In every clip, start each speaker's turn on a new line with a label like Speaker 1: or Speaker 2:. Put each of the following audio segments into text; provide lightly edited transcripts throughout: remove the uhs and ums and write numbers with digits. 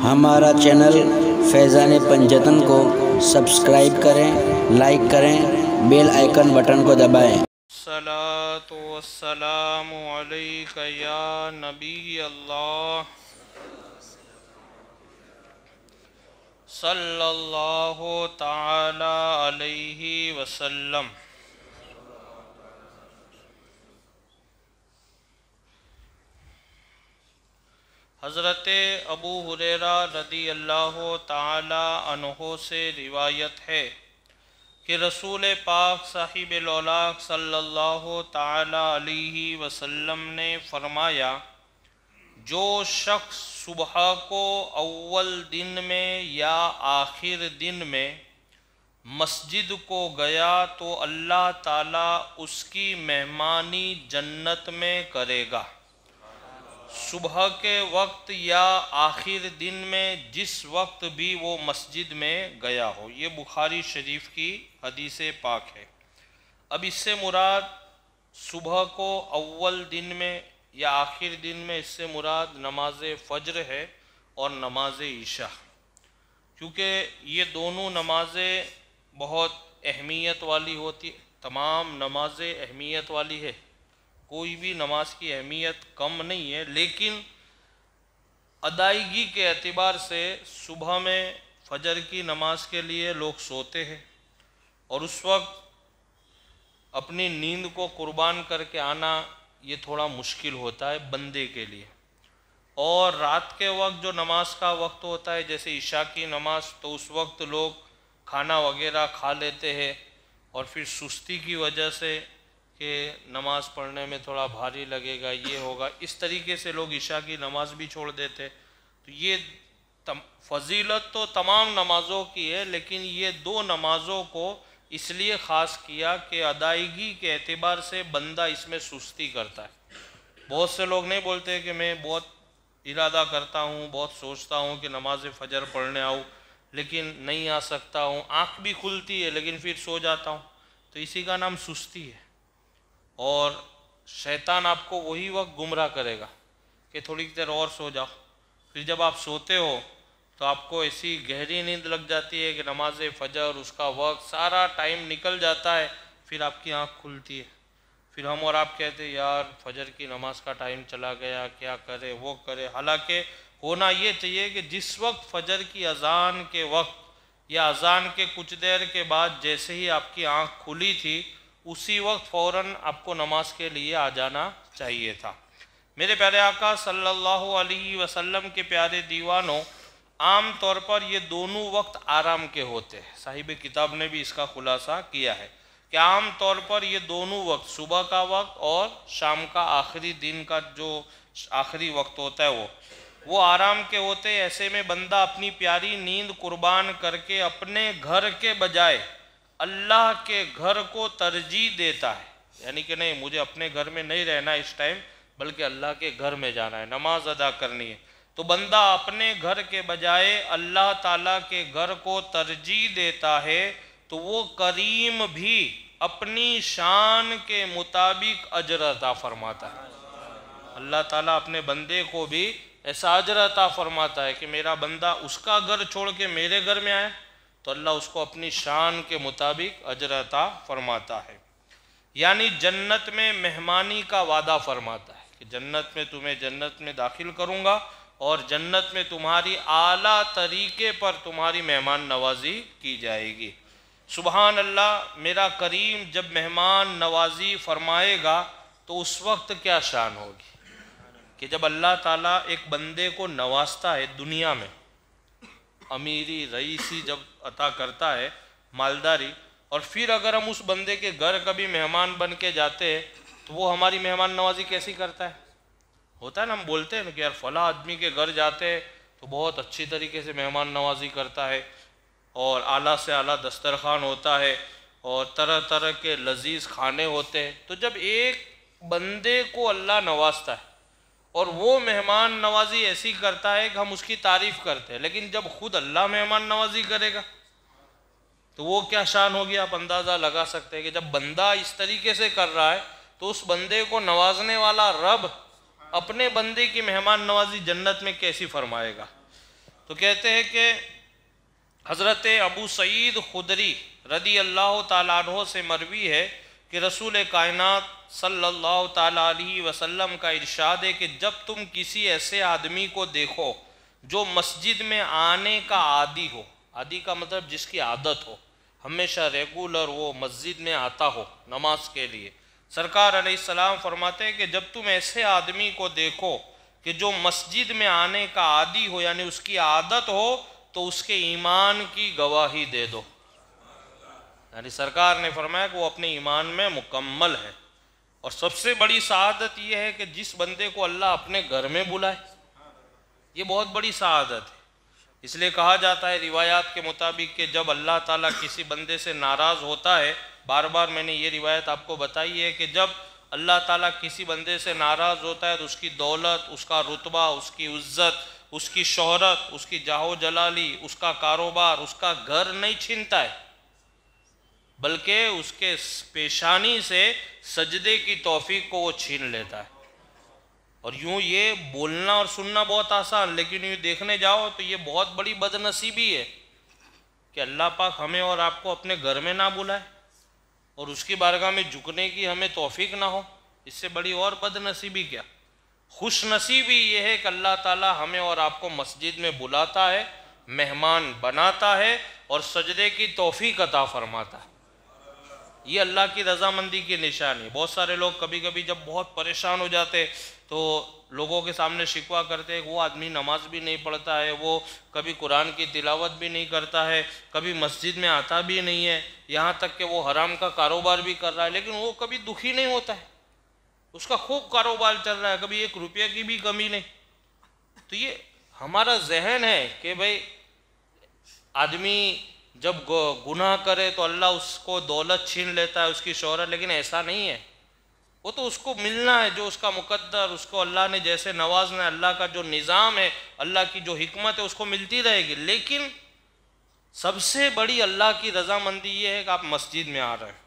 Speaker 1: ہمارا چینل فیضان پنجتن کو سبسکرائب کریں، لائک کریں، بیل آئیکن بٹن کو دبائیں۔
Speaker 2: الصلاۃ والسلام علیک یا نبی اللہ صلی اللہ تعالی علیہ وسلم۔ حضرت ابو ہریرہ رضی اللہ تعالی عنہ سے روایت ہے کہ رسول پاک صاحب الاولاق صلی اللہ تعالی علیہ وسلم نے فرمایا، جو شخص صبح کو اول دن میں یا آخر دن میں مسجد کو گیا تو اللہ تعالیٰ اس کی مہمانی جنت میں کرے گا۔ صبح کے وقت یا آخر دن میں جس وقت بھی وہ مسجد میں گیا ہو۔ یہ بخاری شریف کی حدیث پاک ہے۔ اب اس سے مراد صبح کو اول دن میں یا آخر دن میں، اس سے مراد نماز فجر ہے اور نماز عشاء، کیونکہ یہ دونوں نمازیں بہت اہمیت والی ہوتی، تمام نمازیں اہمیت والی ہے، کوئی بھی نماز کی اہمیت کم نہیں ہے، لیکن ادائیگی کے اعتبار سے صبح میں فجر کی نماز کے لیے لوگ سوتے ہیں اور اس وقت اپنی نیند کو قربان کر کے آنا یہ تھوڑا مشکل ہوتا ہے بندے کے لیے۔ اور رات کے وقت جو نماز کا وقت ہوتا ہے جیسے عشاء کی نماز، تو اس وقت لوگ کھانا وغیرہ کھا لیتے ہیں اور پھر سستی کی وجہ سے کہ نماز پڑھنے میں تھوڑا بھاری لگے گا، یہ ہوگا، اس طریقے سے لوگ عشاء کی نماز بھی چھوڑ دیتے۔ تو یہ فضیلت تو تمام نمازوں کی ہے، لیکن یہ دو نمازوں کو اس لیے خاص کیا کہ ادائیگی کے اعتبار سے بندہ اس میں سستی کرتا ہے۔ بہت سے لوگ نہیں بولتے کہ میں بہت ارادہ کرتا ہوں، بہت سوچتا ہوں کہ نماز فجر پڑھنے آؤں، لیکن نہیں آ سکتا ہوں، آنکھ بھی کھلتی ہے لیکن پھر سو جاتا ہوں، تو اسی کا نام سستی ہے۔ اور شیطان آپ کو وہی وقت گمراہ کرے گا کہ تھوڑی دیر اور سو جاؤ، پھر جب آپ سوتے ہو تو آپ کو ایسی گہری نیند لگ جاتی ہے کہ نماز فجر، اس کا وقت، سارا ٹائم نکل جاتا ہے، پھر آپ کی آنکھ کھلتی ہے، پھر ہم اور آپ کہتے ہیں یار فجر کی نماز کا ٹائم چلا گیا، کیا کرے وہ کرے۔ حالانکہ ہونا یہ چاہیے کہ جس وقت فجر کی اذان کے وقت یا اذان کے کچھ دیر کے بعد جیسے ہی آپ کی آنکھ کھلی تھی، اسی وقت فوراً آپ کو نماز کے لیے آ جانا چاہیے تھا۔ میرے پیارے آقا صلی اللہ علیہ وسلم کے پیارے دیوانوں، عام طور پر یہ دونوں وقت آرام کے ہوتے ہیں۔ صاحب کتاب نے بھی اس کا خلاصہ کیا ہے کہ عام طور پر یہ دونوں وقت، صبح کا وقت اور شام کا آخری دن کا جو آخری وقت ہوتا ہے وہ آرام کے ہوتے ہیں۔ ایسے میں بندہ اپنی پیاری نیند قربان کر کے اپنے گھر کے بجائے اللہ کے گھر کو ترجیح دیتا ہے، یعنی کہ نہیں مجھے اپنے گھر میں نہیں رہنا اس ٹائم، بلکہ اللہ کے گھر میں جانا ہے، نماز ادا کرنی ہے۔ تو بندہ اپنے گھر کے بجائے اللہ تعالیٰ کے گھر کو ترجیح دیتا ہے، تو وہ کریم بھی اپنی شان کے مطابق اجر عطا فرماتا ہے۔ اللہ تعالیٰ اپنے بندے کو بھی ایسا اجر عطا فرماتا ہے کہ میرا بندہ اس کا گھر چھوڑ کے میرے گھر میں آئے تو اللہ اس کو اپنی شان کے مطابق اجر عطا فرماتا ہے۔ یعنی جنت میں مہمانی کا وعدہ فرماتا ہے کہ جنت میں تمہیں جنت میں داخل کروں گا اور جنت میں تمہاری اعلیٰ طریقے پر تمہاری مہمان نوازی کی جائے گی۔ سبحان اللہ، میرا کریم جب مہمان نوازی فرمائے گا تو اس وقت کیا شان ہوگی کہ جب اللہ تعالیٰ ایک بندے کو نوازتا ہے دنیا میں، امیری رئیسی جب عطا کرتا ہے، مالداری، اور پھر اگر ہم اس بندے کے گھر کبھی مہمان بن کے جاتے ہیں تو وہ ہماری مہمان نوازی کیسی کرتا ہے؟ ہوتا ہے نا، ہم بولتے ہیں نا کہ یار فلاں آدمی کے گھر جاتے ہیں تو بہت اچھی طریقے سے مہمان نوازی کرتا ہے اور اعلیٰ سے اعلیٰ دسترخوان ہوتا ہے اور طرح طرح کے لذیذ کھانے ہوتے ہیں۔ تو جب ایک بندے کو اللہ نوازتا ہے اور وہ مہمان نوازی ایسی کرتا ہے کہ ہم اس کی تعریف کرتے ہیں، لیکن جب خود اللہ مہمان نوازی کرے گا تو وہ کیا شان ہوگی، آپ اندازہ لگا سکتے ہیں کہ جب بندہ اس طریقے سے کر رہا ہے تو اس بندے کو نوازنے والا رب اپنے بندے کی مہمان نوازی جنت میں کیسی فرمائے گا۔ تو کہتے ہیں کہ حضرت ابو سعید خدری رضی اللہ تعالیٰ عنہ سے مروی ہے کہ رسول کائنات صلی اللہ تعالیٰ علیہ وسلم کا ارشاد ہے کہ جب تم کسی ایسے آدمی کو دیکھو جو مسجد میں آنے کا عادی ہو، عادی کا مطلب جس کی عادت ہو، ہمیشہ ریگولر وہ مسجد میں آتا ہو نماز کے لیے، سرکار علیہ السلام فرماتے ہیں کہ جب تم ایسے آدمی کو دیکھو کہ جو مسجد میں آنے کا عادی ہو، یعنی اس کی عادت ہو، تو اس کے ایمان کی گواہی دے دو۔ یعنی سرکار نے فرمایا کہ وہ اپنے ایمان میں مکمل ہے۔ اور سب سے بڑی سعادت یہ ہے کہ جس بندے کو اللہ اپنے گھر میں بلائے، یہ بہت بڑی سعادت ہے۔ اس لیے کہا جاتا ہے روایات کے مطابق کہ جب اللہ تعالیٰ کسی بندے سے ناراض ہوتا ہے، بار بار میں نے یہ روایت آپ کو بتائی ہے کہ جب اللہ تعالیٰ کسی بندے سے ناراض ہوتا ہے تو اس کی دولت، اس کا رتبہ، اس کی عزت، اس کی شہرت، اس کی جاہ و جلالی، اس کا کاروبار، اس کا گھر نہیں چھینتا ہے، بلکہ اس کے پیشانی سے سجدے کی توفیق کو وہ چھین لیتا ہے۔ اور یوں یہ بولنا اور سننا بہت آسان، لیکن یوں دیکھنے جاؤ تو یہ بہت بڑی بد نصیبی ہے کہ اللہ پاک ہمیں اور آپ کو اپنے گھر میں نہ بلائے اور اس کی بارگاہ میں جھکنے کی ہمیں توفیق نہ ہو۔ اس سے بڑی اور بد نصیبی کیا؟ خوش نصیبی یہ ہے کہ اللہ تعالیٰ ہمیں اور آپ کو مسجد میں بلاتا ہے، مہمان بناتا ہے اور سجدے کی توفیق عطا فرماتا ہے۔ یہ اللہ کی رضامندی کی نشانی۔ بہت سارے لوگ کبھی کبھی جب بہت پریشان ہو جاتے تو لوگوں کے سامنے شکوہ کرتے ہیں کہ وہ آدمی نماز بھی نہیں پڑھتا ہے، وہ کبھی قرآن کی تلاوت بھی نہیں کرتا ہے، کبھی مسجد میں آتا بھی نہیں ہے، یہاں تک کہ وہ حرام کا کاروبار بھی کر رہا ہے، لیکن وہ کبھی دکھی نہیں ہوتا ہے، اس کا خوب کاروبار چل رہا ہے، کبھی ایک روپیہ کی بھی کمی نہیں۔ تو یہ ہمارا ذہن ہے کہ بھئی آدمی جب گناہ کرے تو اللہ اس کو دولت چھین لیتا ہے، اس کی شہرت، لیکن ایسا نہیں ہے۔ وہ تو اس کو ملنا ہے جو اس کا مقدر، اس کو اللہ نے جیسے نوازنا ہے، اللہ کا جو نظام ہے، اللہ کی جو حکمت ہے، اس کو ملتی رہے گی۔ لیکن سب سے بڑی اللہ کی رضامندی یہ ہے کہ آپ مسجد میں آ رہے ہیں،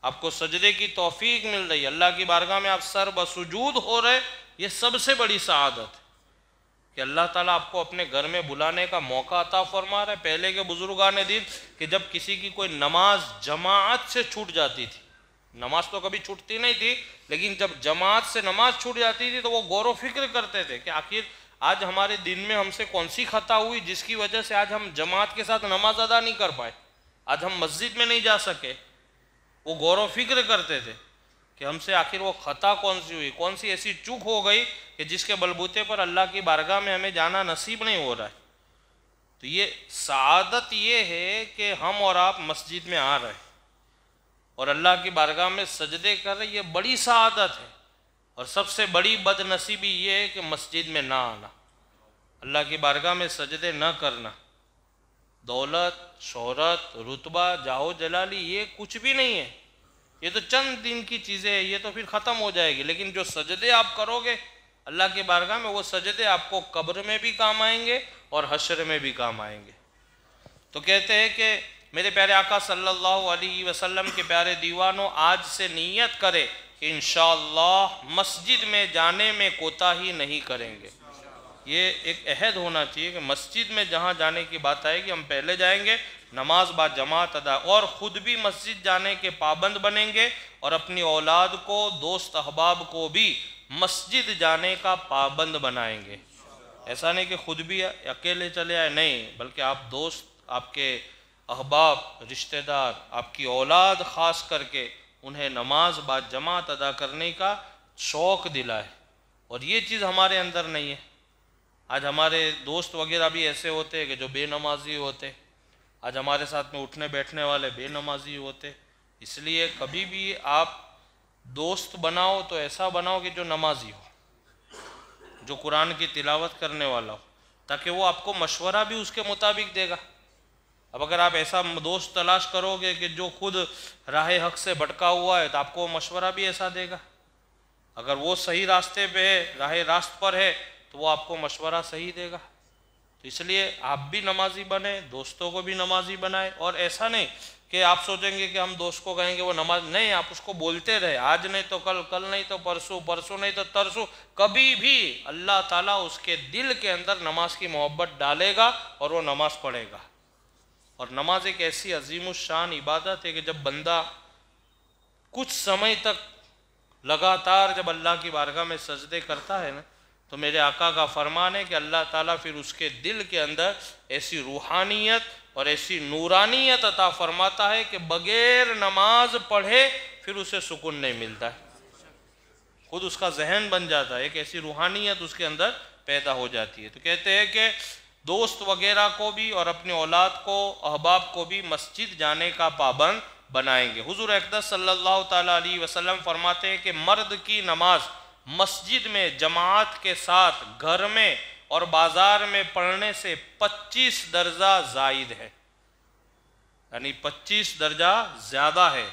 Speaker 2: آپ کو سجدے کی توفیق مل رہی ہے، اللہ کی بارگاہ میں آپ سر بسجود ہو رہے، یہ سب سے بڑی سعادت ہے کہ اللہ تعالیٰ آپ کو اپنے گھر میں بلانے کا موقع عطا فرما رہا ہے۔ پہلے کے بزرگان دین کہ جب کسی کی کوئی نماز جماعت سے چھوٹ جاتی تھی، نماز تو کبھی چھوٹتی نہیں تھی، لیکن جب جماعت سے نماز چھوٹ جاتی تھی تو وہ غور و فکر کرتے تھے کہ آخر آج ہمارے دن میں ہم سے کون سی خطا ہوئی جس کی وجہ سے آج ہم جماعت کے ساتھ نماز ادا نہیں کر پائے، آج ہم مسجد میں نہیں جا سکے۔ وہ غور و فکر کرتے تھے کہ ہم سے آخر وہ خطا کون سی ہوئی، کون سی ایسی چوک ہو گئی کہ جس کے بلبوتے پر اللہ کی بارگاہ میں ہمیں جانا نصیب نہیں ہو رہا ہے۔ تو یہ سعادت یہ ہے کہ ہم اور آپ مسجد میں آ رہے ہیں اور اللہ کی بارگاہ میں سجدے کر رہے، یہ بڑی سعادت ہے۔ اور سب سے بڑی بد نصیبی یہ ہے کہ مسجد میں نہ آنا، اللہ کی بارگاہ میں سجدے نہ کرنا۔ دولت، شہرت، رتبہ، جاہ و جلالی یہ کچھ بھی نہیں ہے، یہ تو چند دن کی چیزیں ہیں، یہ تو پھر ختم ہو جائے گی۔ لیکن جو سجدے آپ کرو گے اللہ کی بارگاہ میں، وہ سجدے آپ کو قبر میں بھی کام آئیں گے اور حشر میں بھی کام آئیں گے۔ تو کہتے ہیں کہ میرے پیارے آقا صلی اللہ علیہ وسلم کے پیارے دیوانوں، آج سے نیت کرے کہ انشاءاللہ مسجد میں جانے میں کوتاہی نہیں کریں گے۔ یہ ایک عہد ہونا چاہیے کہ مسجد میں جہاں جانے کی بات آئے گی ہم پہلے جائیں گے، نماز با جماعت ادا، اور خود بھی مسجد جانے کے پابند بنیں گے اور اپنی اولاد کو، دوست احباب کو بھی مسجد جانے کا پابند بنائیں گے۔ ایسا نہیں کہ خود بھی اکیلے چلے آئے، نہیں، بلکہ آپ دوست، آپ کے احباب، رشتہ دار، آپ کی اولاد خاص کر کے انہیں نماز با جماعت ادا کرنے کا شوق دلائے۔ اور یہ چیز ہمارے اندر نہیں ہے۔ آج ہمارے دوست وغیرہ بھی ایسے ہوتے ہیں کہ جو بے نمازی ہوتے، آج ہمارے ساتھ میں اٹھنے بیٹھنے والے بے نمازی ہوتے۔ اس لیے کبھی بھی آپ دوست بناؤ تو ایسا بناؤ کہ جو نمازی ہو، جو قرآن کی تلاوت کرنے والا ہو، تاکہ وہ آپ کو مشورہ بھی اس کے مطابق دے گا۔ اب اگر آپ ایسا دوست تلاش کرو گے کہ جو خود راہ حق سے بھٹکا ہوا ہے تو آپ کو مشورہ بھی ایسا دے گا۔ اگر وہ صحیح راستے پہ ہے، راہ راست پر ہے، تو وہ آپ کو مشورہ صحیح دے گا۔ تو اس لیے آپ بھی نمازی بنیں، دوستوں کو بھی نمازی بنائیں، اور ایسا نہیں کہ آپ سوچیں گے کہ ہم دوست کو کہیں گے وہ نماز نہیں، آپ اس کو بولتے رہے، آج نہیں تو کل، کل نہیں تو پرسوں، پرسوں نہیں تو ترسوں، کبھی بھی اللہ تعالیٰ اس کے دل کے اندر نماز کی محبت ڈالے گا اور وہ نماز پڑھے گا۔ اور نماز ایک ایسی عظیم الشان عبادت ہے کہ جب بندہ کچھ سمے تک لگاتار جب اللہ کی بارگاہ میں سجدے کرتا ہے نا، تو میرے آقا کا فرمان ہے کہ اللہ تعالیٰ پھر اس کے دل کے اندر ایسی روحانیت اور ایسی نورانیت عطا فرماتا ہے کہ بغیر نماز پڑھے پھر اسے سکون نہیں ملتا ہے، خود اس کا ذہن بن جاتا ہے، ایک ایسی روحانیت اس کے اندر پیدا ہو جاتی ہے۔ تو کہتے ہیں کہ دوست وغیرہ کو بھی اور اپنی اولاد کو، احباب کو بھی مسجد جانے کا پابند بنائیں گے۔ حضور اقدس صلی اللہ تعالیٰ علیہ وسلم فرماتے ہیں کہ مرد کی نماز مسجد میں جماعت کے ساتھ گھر میں اور بازار میں پڑھنے سے 25 درجہ زائد ہے، یعنی 25 درجہ زیادہ ہے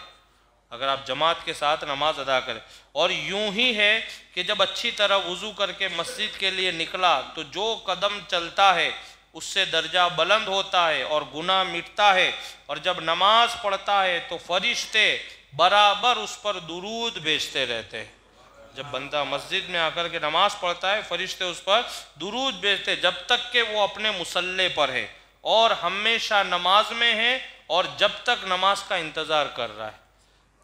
Speaker 2: اگر آپ جماعت کے ساتھ نماز ادا کریں۔ اور یوں ہی ہے کہ جب اچھی طرح وضو کر کے مسجد کے لیے نکلا تو جو قدم چلتا ہے اس سے درجہ بلند ہوتا ہے اور گناہ مٹتا ہے، اور جب نماز پڑھتا ہے تو فرشتے برابر اس پر درود بھیجتے رہتے ہیں۔ جب بندہ مسجد میں آ کر کے نماز پڑھتا ہے فرشتے اس پر درود بھیجتے جب تک کہ وہ اپنے مصلی پر ہے اور ہمیشہ نماز میں ہے اور جب تک نماز کا انتظار کر رہا ہے۔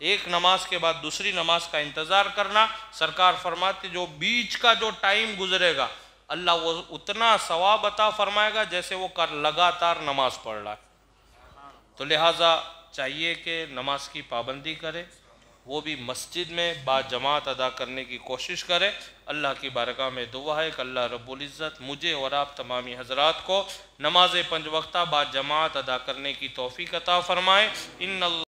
Speaker 2: ایک نماز کے بعد دوسری نماز کا انتظار کرنا، سرکار فرماتے جو بیچ کا جو ٹائم گزرے گا اللہ وہ اتنا ثواب عطا فرمائے گا جیسے وہ لگاتار نماز پڑھ رہا ہے۔ تو لہٰذا چاہیے کہ نماز کی پابندی کرے، وہ بھی مسجد میں با جماعت ادا کرنے کی کوشش کرے۔ اللہ کی بارگاہ میں دعا ہے کہ اللہ رب العزت مجھے اور آپ تمامی حضرات کو نماز 5 وقتہ با جماعت ادا کرنے کی توفیق عطا فرمائے۔ ان اللہ